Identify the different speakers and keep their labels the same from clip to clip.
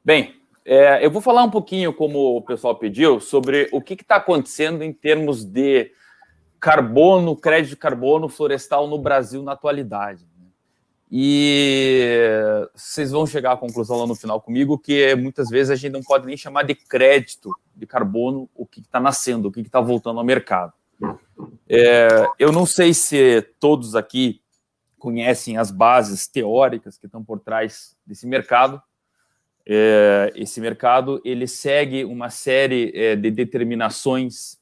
Speaker 1: Bem, eu vou falar um pouquinho, como o pessoal pediu, sobre o que está acontecendo em termos de carbono, crédito de carbono florestal no Brasil na atualidade. E vocês vão chegar à conclusão lá no final comigo que muitas vezes a gente não pode nem chamar de crédito de carbono o que está nascendo, o que está voltando ao mercado. Eu não sei se todos aqui conhecem as bases teóricas que estão por trás desse mercado. Esse mercado ele segue uma série de determinações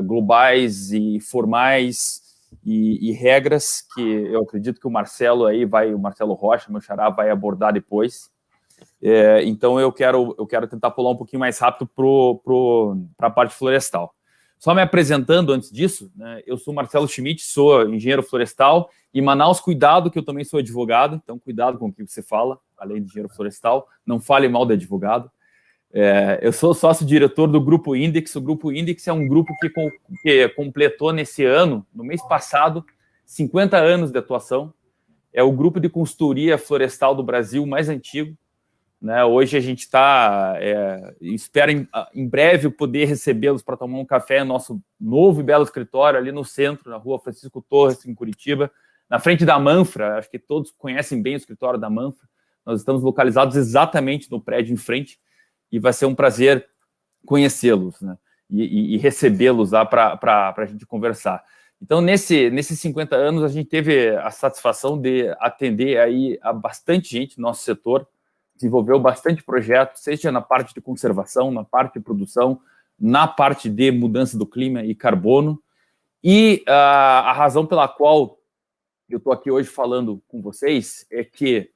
Speaker 1: globais e formais e regras que eu acredito que o Marcelo Rocha, meu xará, vai abordar depois. Então eu quero tentar pular um pouquinho mais rápido para a parte florestal. Só me apresentando antes disso, né, eu sou Marcelo Schmidt, sou engenheiro florestal, e Manaus, cuidado que eu também sou advogado, então cuidado com o que você fala, além de engenheiro florestal, não fale mal de advogado. Eu sou sócio-diretor do Grupo Index. O Grupo Index é um grupo que completou nesse ano, no mês passado, 50 anos de atuação. É o grupo de consultoria florestal do Brasil mais antigo. Né? Hoje a gente espera em breve poder recebê-los para tomar um café no nosso novo e belo escritório ali no centro, na rua Francisco Torres, em Curitiba, na frente da Manfra. Acho que todos conhecem bem o escritório da Manfra. Nós estamos localizados exatamente no prédio em frente e vai ser um prazer conhecê-los, né? e recebê-los lá para a gente conversar. Então, nesses 50 anos, a gente teve a satisfação de atender aí a bastante gente no nosso setor, desenvolveu bastante projetos, seja na parte de conservação, na parte de produção, na parte de mudança do clima e carbono. E a razão pela qual eu estou aqui hoje falando com vocês é que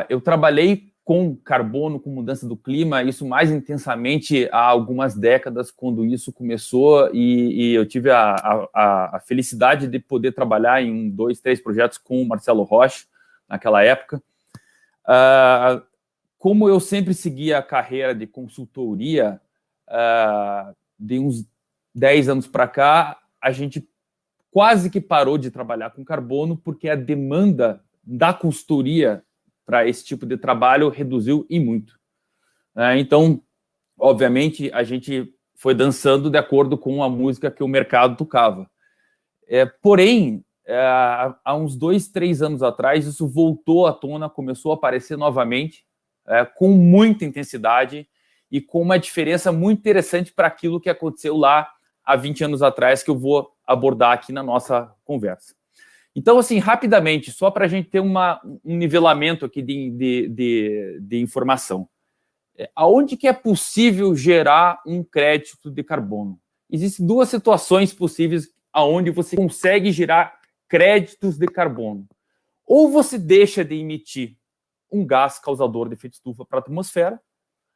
Speaker 1: eu trabalhei com carbono, com mudança do clima, isso mais intensamente há algumas décadas, quando isso começou, e eu tive a felicidade de poder trabalhar em 2, 3 projetos com o Marcelo Rocha, naquela época. Como eu sempre segui a carreira de consultoria, de uns 10 anos para cá, a gente quase que parou de trabalhar com carbono, porque a demanda da consultoria para esse tipo de trabalho reduziu e muito. Então, obviamente, a gente foi dançando de acordo com a música que o mercado tocava. Porém, há uns 2, 3 anos atrás, isso voltou à tona, começou a aparecer novamente, com muita intensidade e com uma diferença muito interessante para aquilo que aconteceu lá há 20 anos atrás, que eu vou abordar aqui na nossa conversa. Então, assim, rapidamente, só para a gente ter um nivelamento aqui de informação. Aonde que é possível gerar um crédito de carbono? Existem 2 situações possíveis aonde você consegue gerar créditos de carbono. Ou você deixa de emitir um gás causador de efeito estufa para a atmosfera,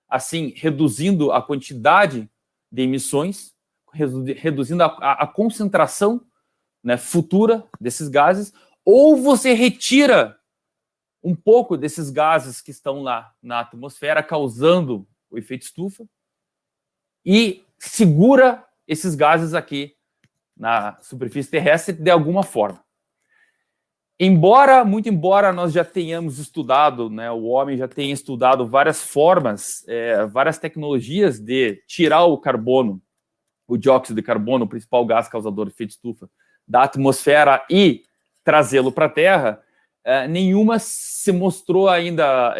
Speaker 1: assim, reduzindo a quantidade de emissões, reduzindo a concentração, né, futura desses gases, ou você retira um pouco desses gases que estão lá na atmosfera, causando o efeito estufa, e segura esses gases aqui na superfície terrestre de alguma forma. Muito embora nós já tenhamos estudado, né, o homem já tenha estudado várias formas, várias tecnologias de tirar o carbono, o dióxido de carbono, o principal gás causador de efeito estufa, da atmosfera e trazê-lo para a Terra, nenhuma se mostrou ainda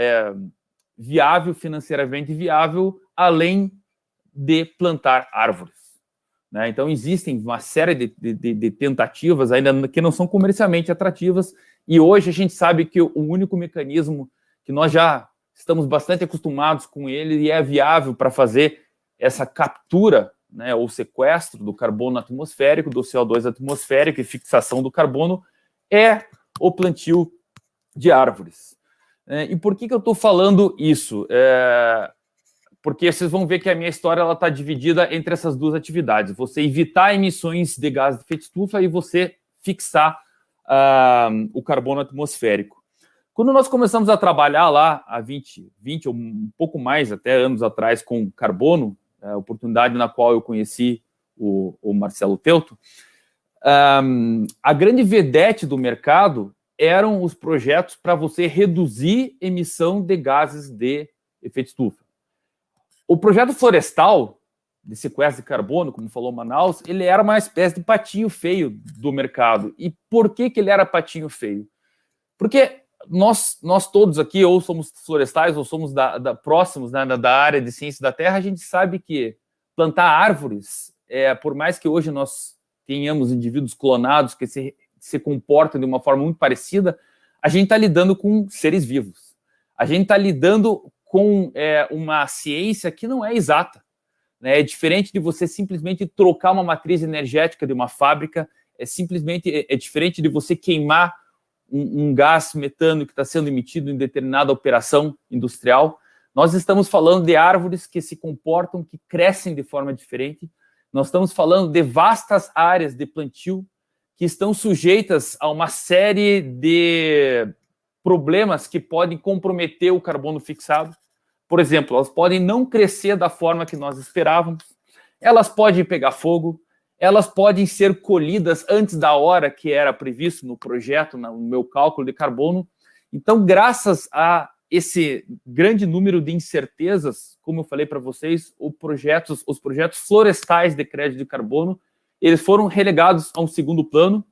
Speaker 1: viável, financeiramente viável, além de plantar árvores. Né? Então, existem uma série de tentativas ainda que não são comercialmente atrativas, e hoje a gente sabe que o único mecanismo que nós já estamos bastante acostumados com ele e é viável para fazer essa captura, né, ou sequestro do carbono atmosférico, do CO2 atmosférico e fixação do carbono, é o plantio de árvores. E por que eu estou falando isso? Porque vocês vão ver que a minha história está dividida entre essas 2 atividades. Você evitar emissões de gás de efeito estufa e você fixar o carbono atmosférico. Quando nós começamos a trabalhar lá há 20 ou um pouco mais até anos atrás com carbono, a oportunidade na qual eu conheci o Marcelo Teuto, a grande vedete do mercado eram os projetos para você reduzir emissão de gases de efeito estufa. O projeto florestal de sequestro de carbono, como falou Manaus, ele era uma espécie de patinho feio do mercado. E por que ele era patinho feio? Porque nós todos aqui, ou somos florestais, ou somos próximos, né, da área de ciência da terra, a gente sabe que plantar árvores, por mais que hoje nós tenhamos indivíduos clonados que se comportam de uma forma muito parecida, a gente está lidando com seres vivos. A gente está lidando com uma ciência que não é exata. Né? É diferente de você simplesmente trocar uma matriz energética de uma fábrica, é diferente de você queimar um gás metano que está sendo emitido em determinada operação industrial. Nós estamos falando de árvores que se comportam, que crescem de forma diferente. Nós estamos falando de vastas áreas de plantio que estão sujeitas a uma série de problemas que podem comprometer o carbono fixado. Por exemplo, elas podem não crescer da forma que nós esperávamos, elas podem pegar fogo, elas podem ser colhidas antes da hora que era previsto no projeto, no meu cálculo de carbono. Então, graças a esse grande número de incertezas, como eu falei para vocês, os projetos florestais de crédito de carbono, eles foram relegados a um segundo plano.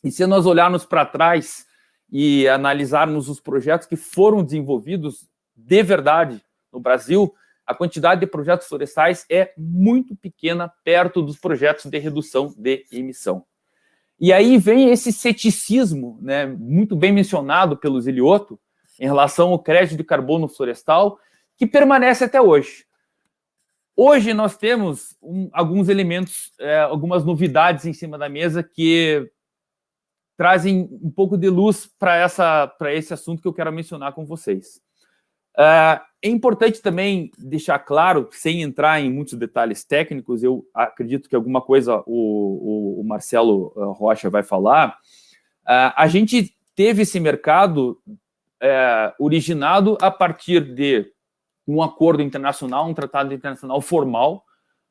Speaker 1: E se nós olharmos para trás e analisarmos os projetos que foram desenvolvidos de verdade no Brasil, a quantidade de projetos florestais é muito pequena perto dos projetos de redução de emissão. E aí vem esse ceticismo, né, muito bem mencionado pelo Zilioto, em relação ao crédito de carbono florestal, que permanece até hoje. Hoje nós temos alguns elementos, algumas novidades em cima da mesa que trazem um pouco de luz para esse assunto que eu quero mencionar com vocês. É importante também deixar claro, sem entrar em muitos detalhes técnicos, eu acredito que alguma coisa o Marcelo Rocha vai falar, a gente teve esse mercado originado a partir de um acordo internacional, um tratado internacional formal,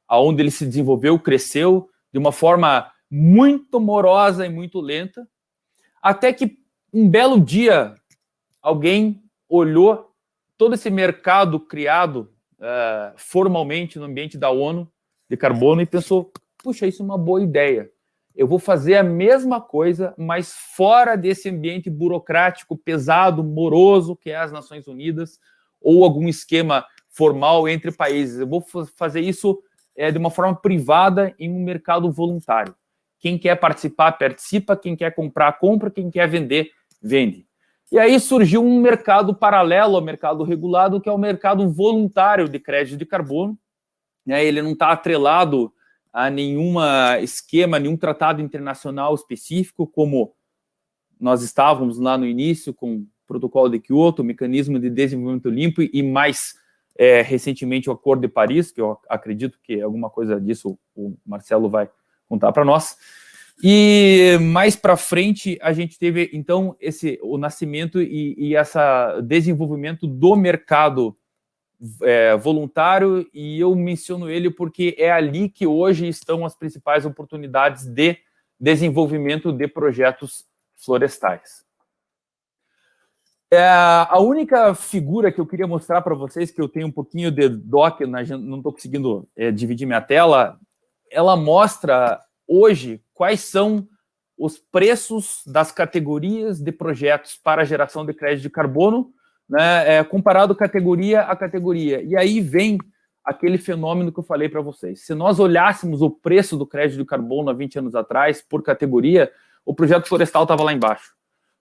Speaker 1: onde ele se desenvolveu, cresceu de uma forma muito morosa e muito lenta, até que um belo dia alguém olhou todo esse mercado criado formalmente no ambiente da ONU de carbono e pensou, puxa, isso é uma boa ideia. Eu vou fazer a mesma coisa, mas fora desse ambiente burocrático, pesado, moroso, que é as Nações Unidas, ou algum esquema formal entre países. Eu vou fazer isso de uma forma privada em um mercado voluntário. Quem quer participar, participa. Quem quer comprar, compra. Quem quer vender, vende. E aí surgiu um mercado paralelo ao mercado regulado, que é o mercado voluntário de crédito de carbono. Ele não está atrelado a nenhum esquema, nenhum tratado internacional específico, como nós estávamos lá no início com o Protocolo de Kyoto, o Mecanismo de Desenvolvimento Limpo e mais recentemente o Acordo de Paris, que eu acredito que alguma coisa disso o Marcelo vai contar para nós. E mais para frente a gente teve então o nascimento e esse desenvolvimento do mercado voluntário, e eu menciono ele porque é ali que hoje estão as principais oportunidades de desenvolvimento de projetos florestais. A única figura que eu queria mostrar para vocês, que eu tenho um pouquinho de doc, não estou conseguindo dividir minha tela, ela mostra hoje quais são os preços das categorias de projetos para geração de crédito de carbono, né, comparado categoria a categoria. E aí vem aquele fenômeno que eu falei para vocês. Se nós olhássemos o preço do crédito de carbono há 20 anos atrás, por categoria, o projeto florestal estava lá embaixo.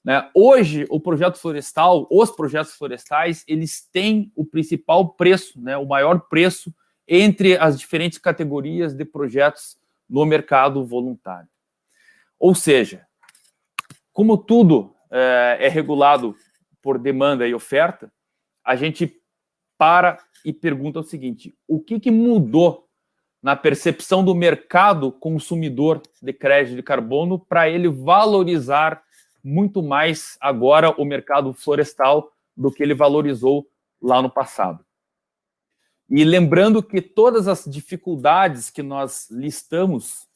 Speaker 1: Né? Hoje, os projetos florestais, eles têm o principal preço, né, o maior preço entre as diferentes categorias de projetos no mercado voluntário. Ou seja, como tudo é regulado por demanda e oferta, a gente para e pergunta o seguinte: o que mudou na percepção do mercado consumidor de crédito de carbono para ele valorizar muito mais agora o mercado florestal do que ele valorizou lá no passado? E lembrando que todas as dificuldades que nós listamos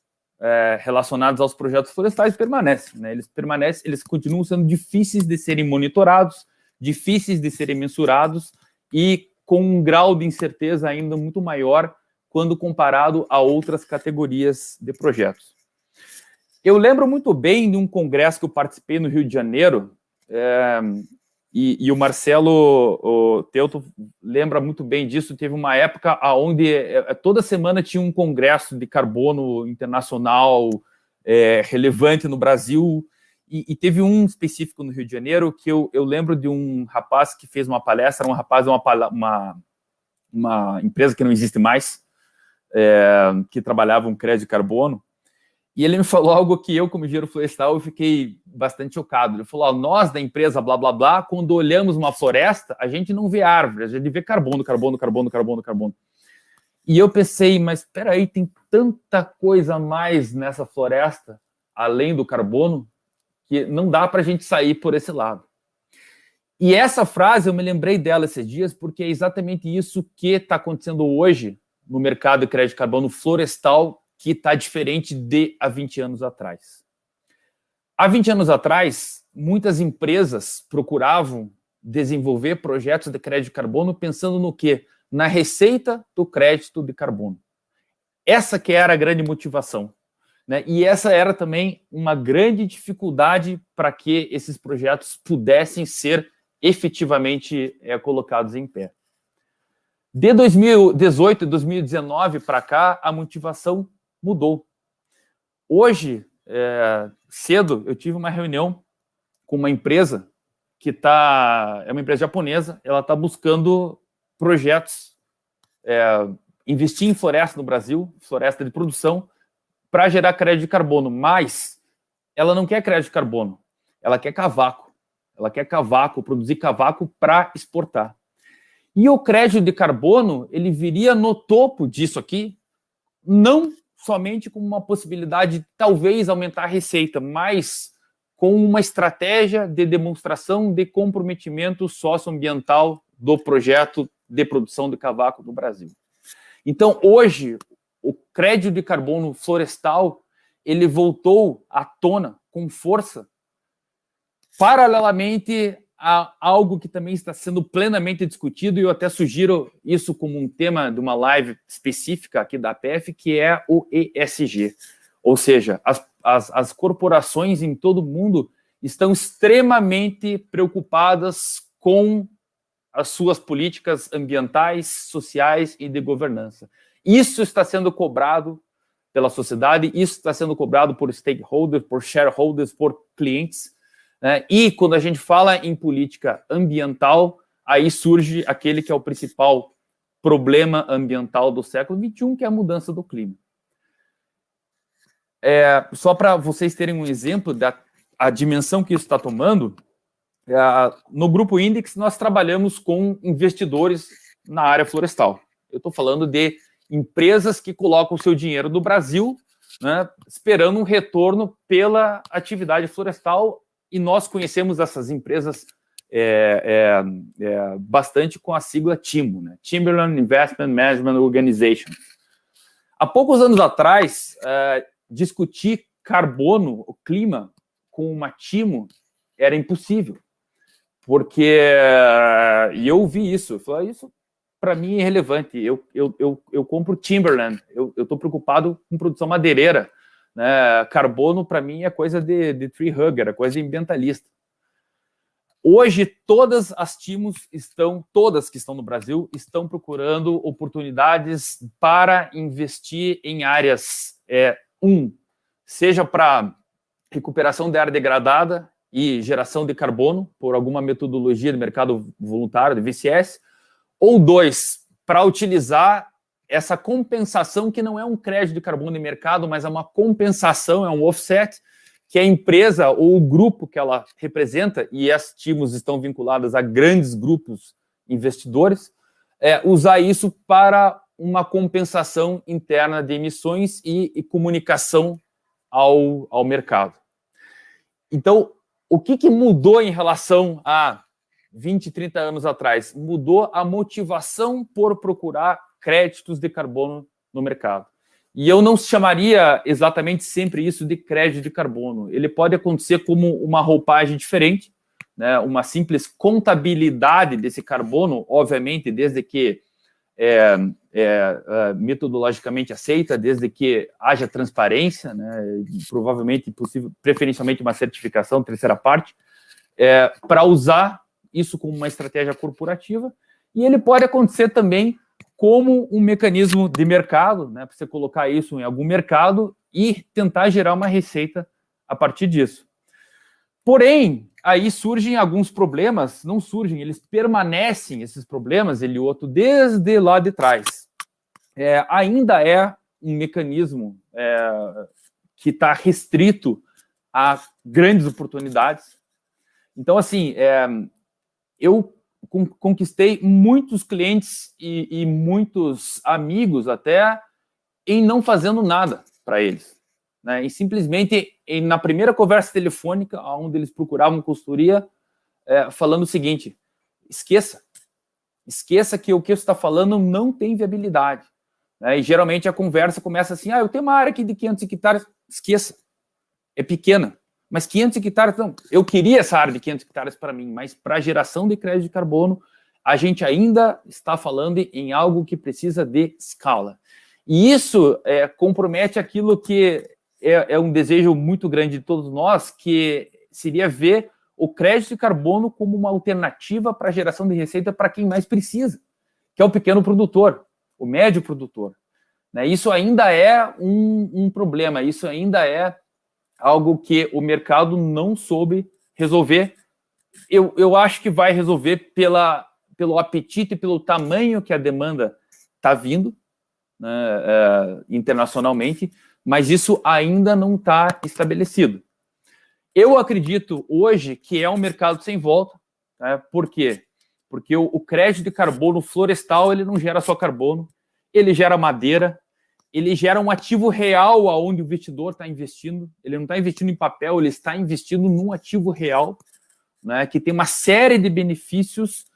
Speaker 1: relacionadas aos projetos florestais permanecem, né? Eles continuam sendo difíceis de serem monitorados, difíceis de serem mensurados, e com um grau de incerteza ainda muito maior quando comparado a outras categorias de projetos. Eu lembro muito bem de um congresso que eu participei no Rio de Janeiro, e o Marcelo Teuto lembra muito bem disso. Teve uma época onde toda semana tinha um congresso de carbono internacional relevante no Brasil, e teve um específico no Rio de Janeiro que eu lembro de um rapaz que fez uma palestra, um rapaz de uma empresa que não existe mais, que trabalhava um crédito de carbono, e ele me falou algo que eu, como engenheiro florestal, eu fiquei bastante chocado. Ele falou, nós da empresa blá, blá, blá, quando olhamos uma floresta, a gente não vê árvore, a gente vê carbono, carbono, carbono, carbono, carbono. E eu pensei, mas espera aí, tem tanta coisa a mais nessa floresta, além do carbono, que não dá para a gente sair por esse lado. E essa frase, eu me lembrei dela esses dias, porque é exatamente isso que está acontecendo hoje no mercado de crédito de carbono florestal, que está diferente de há 20 anos atrás. Há 20 anos atrás, muitas empresas procuravam desenvolver projetos de crédito de carbono pensando no quê? Na receita do crédito de carbono. Essa que era a grande motivação, né? E essa era também uma grande dificuldade para que esses projetos pudessem ser efetivamente colocados em pé. De 2018 e 2019 para cá, a motivação mudou. Hoje, cedo, eu tive uma reunião com uma empresa que é uma empresa japonesa, ela está buscando projetos, investir em floresta no Brasil, floresta de produção, para gerar crédito de carbono, mas ela não quer crédito de carbono, ela quer cavaco. Ela quer cavaco, produzir cavaco para exportar. E o crédito de carbono, ele viria no topo disso aqui, não somente como uma possibilidade de talvez aumentar a receita, mas com uma estratégia de demonstração de comprometimento socioambiental do projeto de produção de cavaco no Brasil. Então, hoje, o crédito de carbono florestal, ele voltou à tona com força, paralelamente a algo que também está sendo plenamente discutido, e eu até sugiro isso como um tema de uma live específica aqui da APF, que é o ESG. Ou seja, as corporações em todo o mundo estão extremamente preocupadas com as suas políticas ambientais, sociais e de governança. Isso está sendo cobrado pela sociedade, isso está sendo cobrado por stakeholders, por shareholders, por clientes. E quando a gente fala em política ambiental, aí surge aquele que é o principal problema ambiental do século XXI, que é a mudança do clima. Só para vocês terem um exemplo da dimensão que isso está tomando, no Grupo Index nós trabalhamos com investidores na área florestal. Eu estou falando de empresas que colocam o seu dinheiro no Brasil, né, esperando um retorno pela atividade florestal. E nós conhecemos essas empresas bastante com a sigla TIMO, né? Timberland Investment Management Organization. Há poucos anos atrás, discutir carbono, o clima, com uma TIMO era impossível. Porque, e eu vi isso, eu falei, isso para mim é irrelevante. Eu compro Timberland, eu estou preocupado com produção madeireira. Né? Carbono, para mim, é coisa de tree hugger, é coisa de ambientalista. Hoje, todas as TIMOs todas que estão no Brasil, estão procurando oportunidades para investir em áreas, seja para recuperação de área degradada e geração de carbono, por alguma metodologia de mercado voluntário, de VCS, ou 2, para utilizar essa compensação, que não é um crédito de carbono em mercado, mas é uma compensação, é um offset, que a empresa ou o grupo que ela representa, e as TIMOs estão vinculadas a grandes grupos investidores, usar isso para uma compensação interna de emissões e comunicação ao mercado. Então, o que mudou em relação a 20, 30 anos atrás? Mudou a motivação por procurar créditos de carbono no mercado. E eu não chamaria exatamente sempre isso de crédito de carbono. Ele pode acontecer como uma roupagem diferente, né, uma simples contabilidade desse carbono, obviamente, desde que metodologicamente aceita, desde que haja transparência, né, provavelmente possível, preferencialmente uma certificação, terceira parte, para usar isso como uma estratégia corporativa, e ele pode acontecer também como um mecanismo de mercado, né, para você colocar isso em algum mercado e tentar gerar uma receita a partir disso. Porém, aí surgem alguns problemas, não surgem, eles permanecem, esses problemas, Elioto, desde lá de trás. Ainda é um mecanismo que está restrito a grandes oportunidades. Então, assim, eu conquistei muitos clientes e muitos amigos até em não fazendo nada para eles, né? E simplesmente na primeira conversa telefônica, onde eles procuravam consultoria, falando o seguinte: esqueça que o que você está falando não tem viabilidade, né? E geralmente a conversa começa assim: eu tenho uma área aqui de 500 hectares, esqueça, é pequena. Mas 500 hectares, não, eu queria essa área de 500 hectares para mim, mas para a geração de crédito de carbono, a gente ainda está falando em algo que precisa de escala. E isso compromete aquilo que é um desejo muito grande de todos nós, que seria ver o crédito de carbono como uma alternativa para a geração de receita para quem mais precisa, que é o pequeno produtor, o médio produtor, né? Isso ainda é um problema, isso ainda é algo que o mercado não soube resolver. Eu acho que vai resolver pelo apetite e pelo tamanho que a demanda está vindo, né, internacionalmente, mas isso ainda não está estabelecido. Eu acredito hoje que é um mercado sem volta, né? Por quê? Porque o crédito de carbono florestal, ele não gera só carbono, ele gera madeira, ele gera um ativo real aonde o investidor está investindo. Ele não está investindo em papel, ele está investindo num ativo real, né, que tem uma série de benefícios,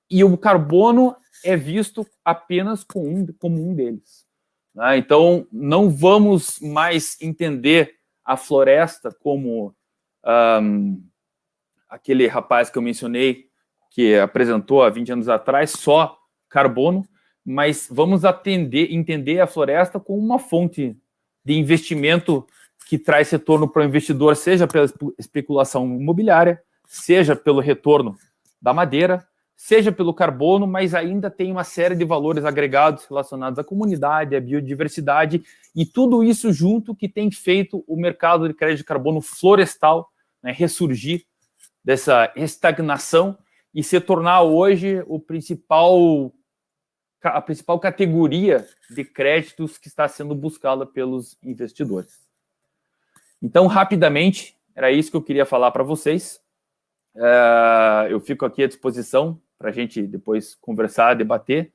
Speaker 1: e o carbono é visto apenas como um deles, né? Então, não vamos mais entender a floresta como aquele rapaz que eu mencionei, que apresentou há 20 anos atrás, só carbono, mas vamos entender a floresta como uma fonte de investimento que traz retorno para o investidor, seja pela especulação imobiliária, seja pelo retorno da madeira, seja pelo carbono, mas ainda tem uma série de valores agregados relacionados à comunidade, à biodiversidade, e tudo isso junto que tem feito o mercado de crédito de carbono florestal, né, ressurgir dessa estagnação e se tornar hoje a principal categoria de créditos que está sendo buscada pelos investidores. Então, rapidamente, era isso que eu queria falar para vocês. Eu fico aqui à disposição para a gente depois conversar, debater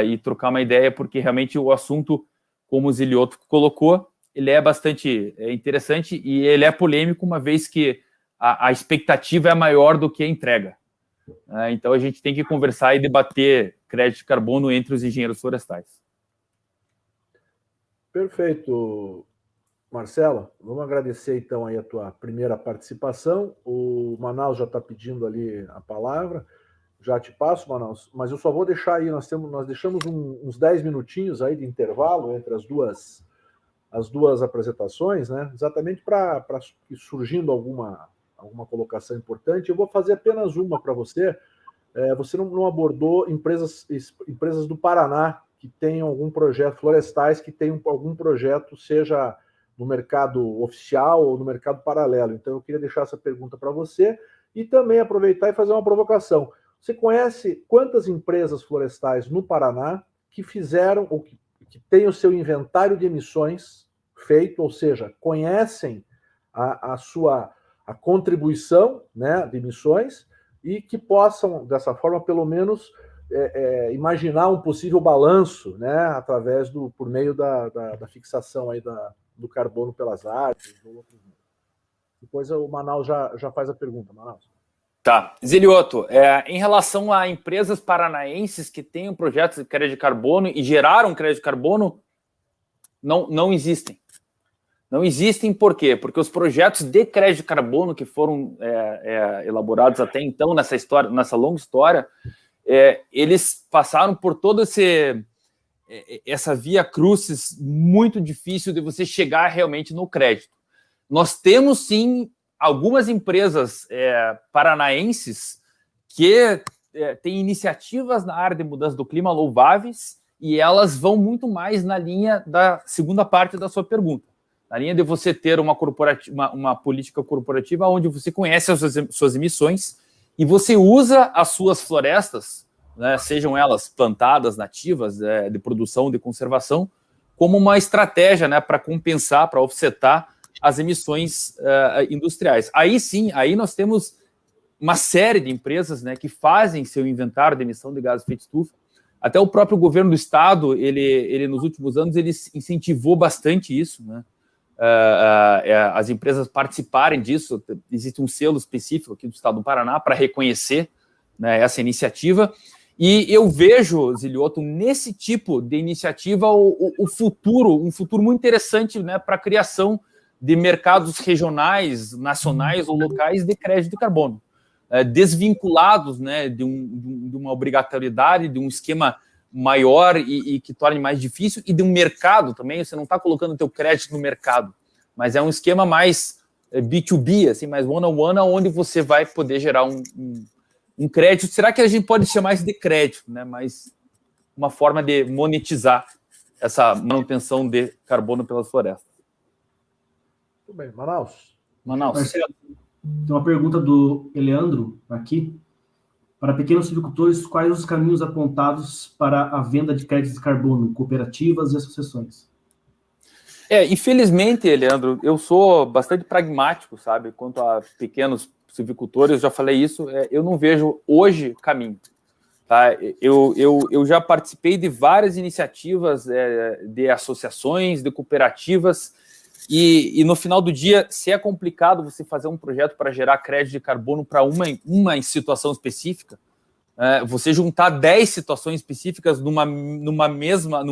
Speaker 1: e trocar uma ideia, porque realmente o assunto, como o Zilioto colocou, ele é bastante interessante e ele é polêmico, uma vez que a expectativa é maior do que a entrega. Então, a gente tem que conversar e debater crédito de carbono entre os engenheiros florestais.
Speaker 2: Perfeito, Marcelo. Vamos agradecer, então, aí a tua primeira participação. O Manaus já está pedindo ali a palavra. Já te passo, Manaus, mas eu só vou deixar aí, nós deixamos uns 10 minutinhos aí de intervalo entre as duas apresentações, né? Exatamente para ir surgindo alguma colocação importante. Eu vou fazer apenas uma para você. Você não abordou empresas do Paraná que tenham algum projeto, florestais que tenham algum projeto, seja no mercado oficial ou no mercado paralelo. Então, eu queria deixar essa pergunta para você e também aproveitar e fazer uma provocação. Você conhece quantas empresas florestais no Paraná que fizeram ou que têm o seu inventário de emissões feito, ou seja, conhecem a contribuição, né, de emissões, e que possam, dessa forma, pelo menos, imaginar um possível balanço, né, por meio da fixação aí do carbono pelas árvores. Depois o Manaus já faz a pergunta, Manaus.
Speaker 1: Tá. Zilioto, em relação a empresas paranaenses que tenham projetos de crédito de carbono e geraram crédito de carbono, não existem. Não existem por quê? Porque os projetos de crédito de carbono que foram elaborados até então nessa história, nessa longa história, eles passaram por toda essa via crucis muito difícil de você chegar realmente no crédito. Nós temos, sim, algumas empresas paranaenses que têm iniciativas na área de mudança do clima louváveis e elas vão muito mais na linha da segunda parte da sua pergunta, na linha de você ter uma política corporativa onde você conhece as suas emissões e você usa as suas florestas, né, sejam elas plantadas, nativas, de produção, de conservação, como uma estratégia, né, para compensar, para offsetar as emissões industriais. Aí sim, aí nós temos uma série de empresas, né, que fazem seu inventário de emissão de gases de efeito estufa. Até o próprio governo do estado, ele nos últimos anos, ele incentivou bastante isso, né? As empresas participarem disso. Existe um selo específico aqui do estado do Paraná para reconhecer, né, essa iniciativa. E eu vejo, Zilioto, nesse tipo de iniciativa um futuro muito interessante, né, para a criação de mercados regionais, nacionais ou locais de crédito de carbono, desvinculados, né, de uma obrigatoriedade, de um esquema maior e que torne mais difícil, e de um mercado também. Você não está colocando o teu crédito no mercado, mas é um esquema mais B2B, assim, mais one-on-one, onde você vai poder gerar um crédito. Será que a gente pode chamar isso de crédito, né? Mas uma forma de monetizar essa manutenção de carbono pelas florestas.
Speaker 2: Tudo bem. Manaus.
Speaker 3: Marcelo, tem uma pergunta do Eleandro aqui. Para pequenos silvicultores, quais os caminhos apontados para a venda de créditos de carbono, cooperativas e associações?
Speaker 1: Infelizmente, Leandro, eu sou bastante pragmático, sabe? Quanto a pequenos silvicultores, eu já falei isso, eu não vejo hoje caminho. Tá? Eu já participei de várias iniciativas de associações, de cooperativas, e no final do dia, se é complicado você fazer um projeto para gerar crédito de carbono para uma situação específica, você juntar 10 situações específicas no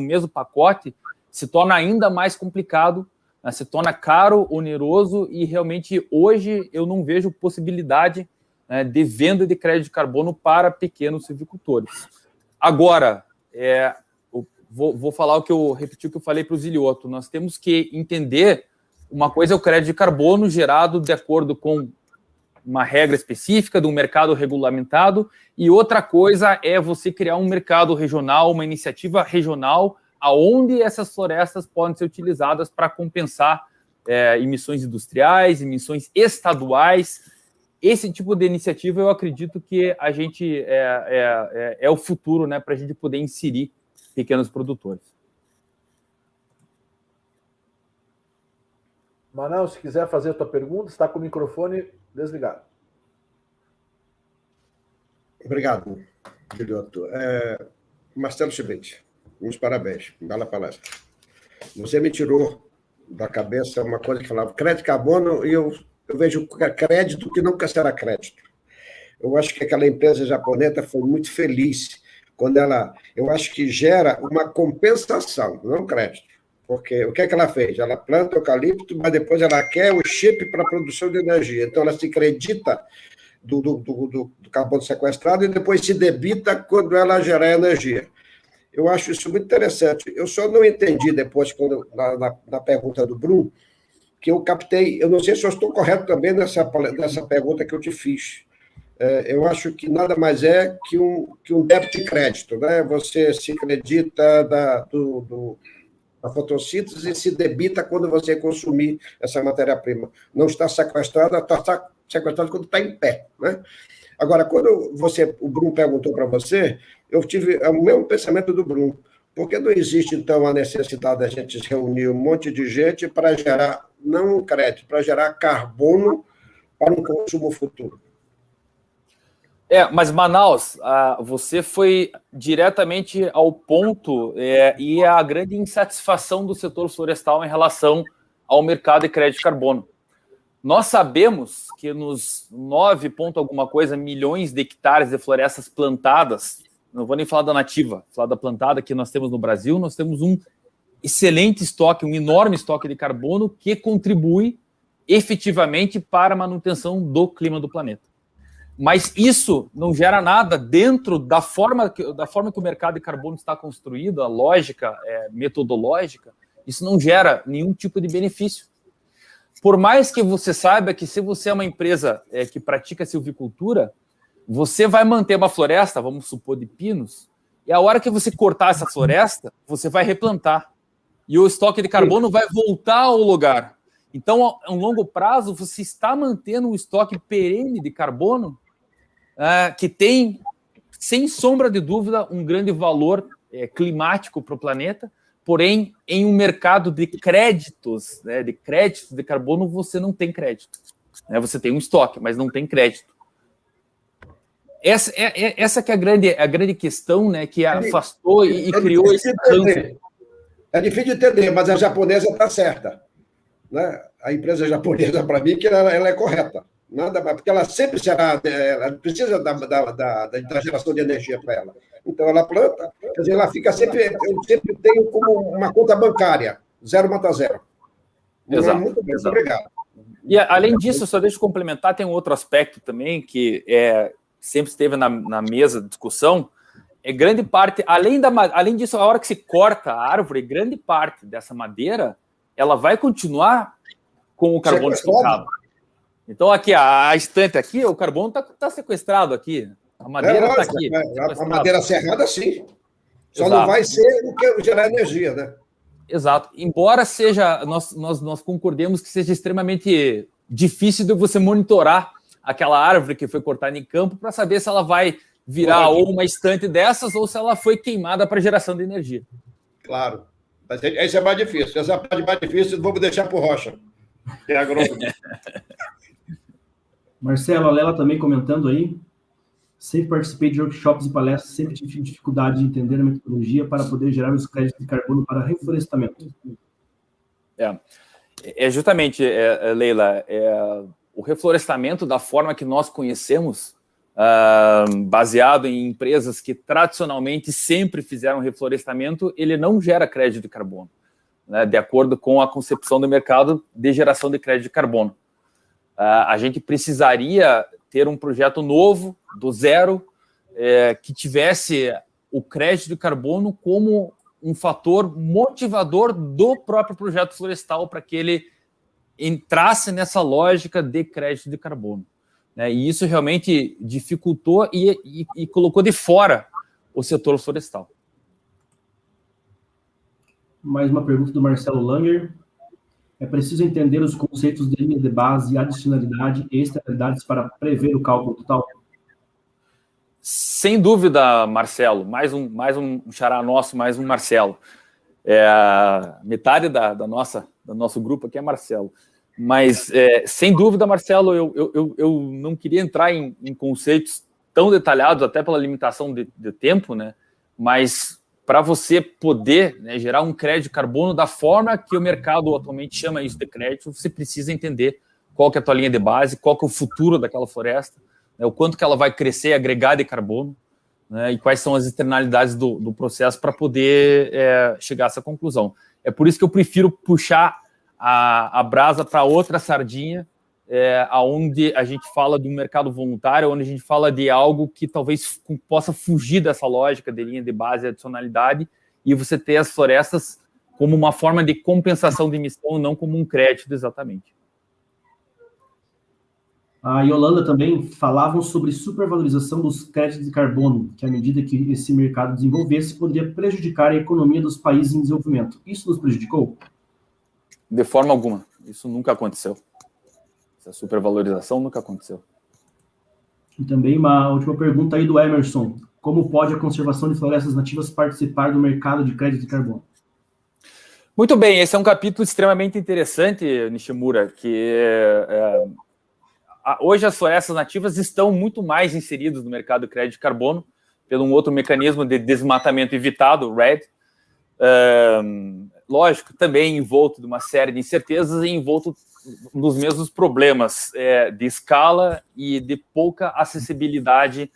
Speaker 1: mesmo pacote, se torna ainda mais complicado, né? Se torna caro, oneroso, e realmente hoje eu não vejo possibilidade, né, de venda de crédito de carbono para pequenos silvicultores. Agora, vou falar repetir o que eu falei para o Zilioto. Nós temos que entender, uma coisa é o crédito de carbono gerado de acordo com uma regra específica de um mercado regulamentado, e outra coisa é você criar um mercado regional, uma iniciativa regional, aonde essas florestas podem ser utilizadas para compensar emissões industriais, emissões estaduais. Esse tipo de iniciativa eu acredito que a gente é o futuro, né, para a gente poder inserir pequenos produtores.
Speaker 2: Manaus, se quiser fazer a tua pergunta, está com o microfone desligado.
Speaker 4: Obrigado, Gilioto. Marcelo Schmidt, uns parabéns, bela palestra. Você me tirou da cabeça uma coisa que falava crédito de carbono, e eu vejo crédito que nunca será crédito. Eu acho que aquela empresa japonesa foi muito feliz quando eu acho que gera uma compensação, não crédito. Porque o que é que ela fez? Ela planta eucalipto, mas depois ela quer o chip para a produção de energia. Então, ela se acredita do carbono sequestrado e depois se debita quando ela gerar energia. Eu acho isso muito interessante. Eu só não entendi depois, na pergunta do Bruno, que eu captei, eu não sei se eu estou correto também nessa pergunta que eu te fiz. Eu acho que nada mais é que um débito de crédito, né? Você se acredita da fotossíntese e se debita quando você consumir essa matéria-prima. Não está sequestrada, está sequestrada quando está em pé, né? Agora, quando o Bruno perguntou para você, eu tive o mesmo pensamento do Bruno. Por que não existe, então, a necessidade da gente reunir um monte de gente para gerar, não um crédito, para gerar carbono para um consumo futuro?
Speaker 1: Mas Manaus, você foi diretamente ao ponto, e a grande insatisfação do setor florestal em relação ao mercado de crédito de carbono. Nós sabemos que nos 9 ponto alguma coisa milhões de hectares de florestas plantadas, não vou nem falar da nativa, falar da plantada que nós temos no Brasil, nós temos um excelente estoque, um enorme estoque de carbono que contribui efetivamente para a manutenção do clima do planeta. Mas isso não gera nada dentro da forma que o mercado de carbono está construído, a lógica metodológica, isso não gera nenhum tipo de benefício. Por mais que você saiba que se você é uma empresa que pratica silvicultura, você vai manter uma floresta, vamos supor, de pinos, e a hora que você cortar essa floresta, você vai replantar. E o estoque de carbono vai voltar ao lugar. Então, a um longo prazo, você está mantendo um estoque perene de carbono que tem, sem sombra de dúvida, um grande valor climático para o planeta, porém, em um mercado de créditos, de créditos de carbono, você não tem crédito. Você tem um estoque, mas não tem crédito. Essa que é a grande questão, que afastou e criou esse câncer.
Speaker 4: É difícil de entender, mas a japonesa está certa. Né? A empresa japonesa, para mim, que ela é correta. Nada, porque ela sempre será, ela precisa da geração de energia para ela. Então, ela planta, quer dizer, ela fica sempre, eu sempre tenho como uma conta bancária, 0 mata 0.
Speaker 1: Exato.
Speaker 4: Muito bem, muito obrigado.
Speaker 1: E, além disso, só deixa eu complementar, tem um outro aspecto também que sempre esteve na mesa de discussão, grande parte, além disso, a hora que se corta a árvore, grande parte dessa madeira, ela vai continuar com o carbono estocado. Então, aqui, a estante aqui, o carbono está sequestrado aqui. A madeira está aqui.
Speaker 4: A madeira serrada, sim. Só
Speaker 1: Exato.
Speaker 4: não vai ser o que gerar energia, né?
Speaker 1: Exato. Embora seja, nós concordemos que seja extremamente difícil de você monitorar aquela árvore que foi cortada em campo para saber se ela vai virar ou uma estante dessas ou se ela foi queimada para geração de energia.
Speaker 4: Claro. Mas esse é mais difícil. Essa parte mais difícil vamos deixar para o Rocha, que é agrônomo.
Speaker 3: Marcelo, a Lela também comentando aí. Sempre participei de workshops e palestras, sempre tive dificuldade de entender a metodologia para poder gerar os créditos de carbono para reflorestamento.
Speaker 1: Justamente, Leila, o reflorestamento da forma que nós conhecemos, baseado em empresas que tradicionalmente sempre fizeram reflorestamento, ele não gera crédito de carbono, né, de acordo com a concepção do mercado de geração de crédito de carbono. A gente precisaria ter um projeto novo, do zero, que tivesse o crédito de carbono como um fator motivador do próprio projeto florestal para que ele entrasse nessa lógica de crédito de carbono. E isso realmente dificultou e colocou de fora o setor florestal.
Speaker 3: Mais uma pergunta do Marcelo Langer. É preciso entender os conceitos de linha de base, adicionalidade e externalidades para prever o cálculo total?
Speaker 1: Sem dúvida, Marcelo. Mais um xará nosso, mais um Marcelo. Metade do nosso grupo aqui é Marcelo. Mas, sem dúvida, Marcelo, eu não queria entrar em conceitos tão detalhados, até pela limitação de tempo, né? Mas para você poder gerar um crédito de carbono da forma que o mercado atualmente chama isso de crédito, você precisa entender qual que é a tua linha de base, qual que é o futuro daquela floresta, o quanto que ela vai crescer e agregar de carbono, e quais são as externalidades do processo para poder chegar a essa conclusão. É por isso que eu prefiro puxar a brasa para outra sardinha, onde a gente fala de um mercado voluntário, onde a gente fala de algo que talvez possa fugir dessa lógica de linha de base e adicionalidade, e você ter as florestas como uma forma de compensação de emissão, não como um crédito exatamente.
Speaker 3: A Yolanda também falavam sobre supervalorização dos créditos de carbono, que à medida que esse mercado desenvolvesse, poderia prejudicar a economia dos países em desenvolvimento. Isso nos prejudicou?
Speaker 1: De forma alguma. Isso nunca aconteceu. Essa supervalorização nunca aconteceu.
Speaker 3: E também uma última pergunta aí do Emerson. Como pode a conservação de florestas nativas participar do mercado de crédito de carbono?
Speaker 1: Muito bem, esse é um capítulo extremamente interessante, Nishimura, que hoje as florestas nativas estão muito mais inseridas no mercado de crédito de carbono pelo um outro mecanismo de desmatamento evitado, o REDD. Lógico, também envolto de uma série de incertezas e envolto nos mesmos problemas de escala e de pouca acessibilidade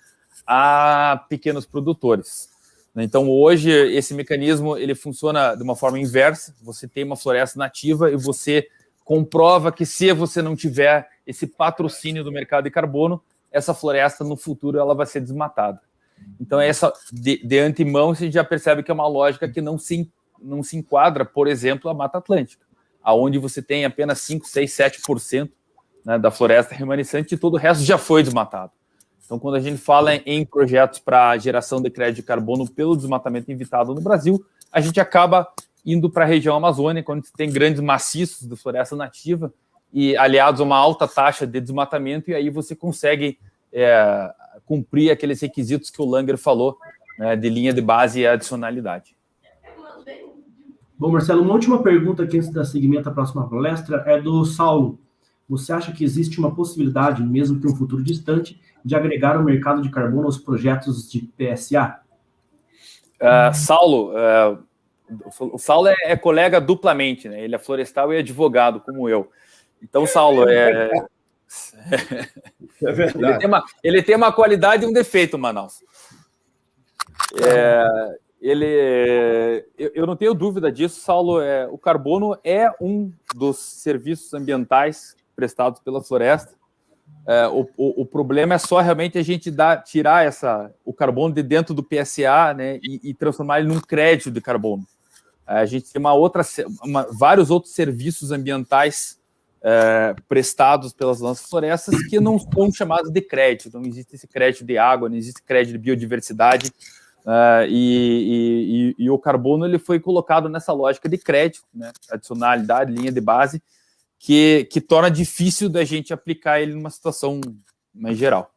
Speaker 1: a pequenos produtores. Então, hoje, esse mecanismo ele funciona de uma forma inversa. Você tem uma floresta nativa e você comprova que se você não tiver esse patrocínio do mercado de carbono, essa floresta, no futuro, ela vai ser desmatada. Então, essa de antemão, a gente já percebe que é uma lógica que não se enquadra, por exemplo, a Mata Atlântica, onde você tem apenas 5, 6, 7%, né, da floresta remanescente e todo o resto já foi desmatado. Então, quando a gente fala em projetos para geração de crédito de carbono pelo desmatamento evitado no Brasil, a gente acaba indo para a região amazônica, onde tem grandes maciços de floresta nativa e aliados a uma alta taxa de desmatamento, e aí você consegue cumprir aqueles requisitos que o Langer falou, né, de linha de base e adicionalidade.
Speaker 3: Bom, Marcelo, uma última pergunta aqui antes da segmento da próxima palestra é do Saulo. Você acha que existe uma possibilidade, mesmo que um futuro distante, de agregar o mercado de carbono aos projetos de PSA?
Speaker 1: Saulo, o Saulo é colega duplamente, né? Ele é florestal e advogado, como eu. Então, Saulo,
Speaker 4: É verdade.
Speaker 1: Ele tem uma qualidade e um defeito, Manaus. Eu não tenho dúvida disso, Saulo. O carbono é um dos serviços ambientais prestados pela floresta. O problema é só realmente a gente tirar o carbono de dentro do PSA, né, e transformar ele num crédito de carbono. A gente tem vários outros serviços ambientais prestados pelas nossas florestas que não são chamados de crédito. Não existe esse crédito de água, não existe crédito de biodiversidade. E o carbono ele foi colocado nessa lógica de crédito, né, adicionalidade, linha de base, que torna difícil da gente aplicar ele numa situação mais geral.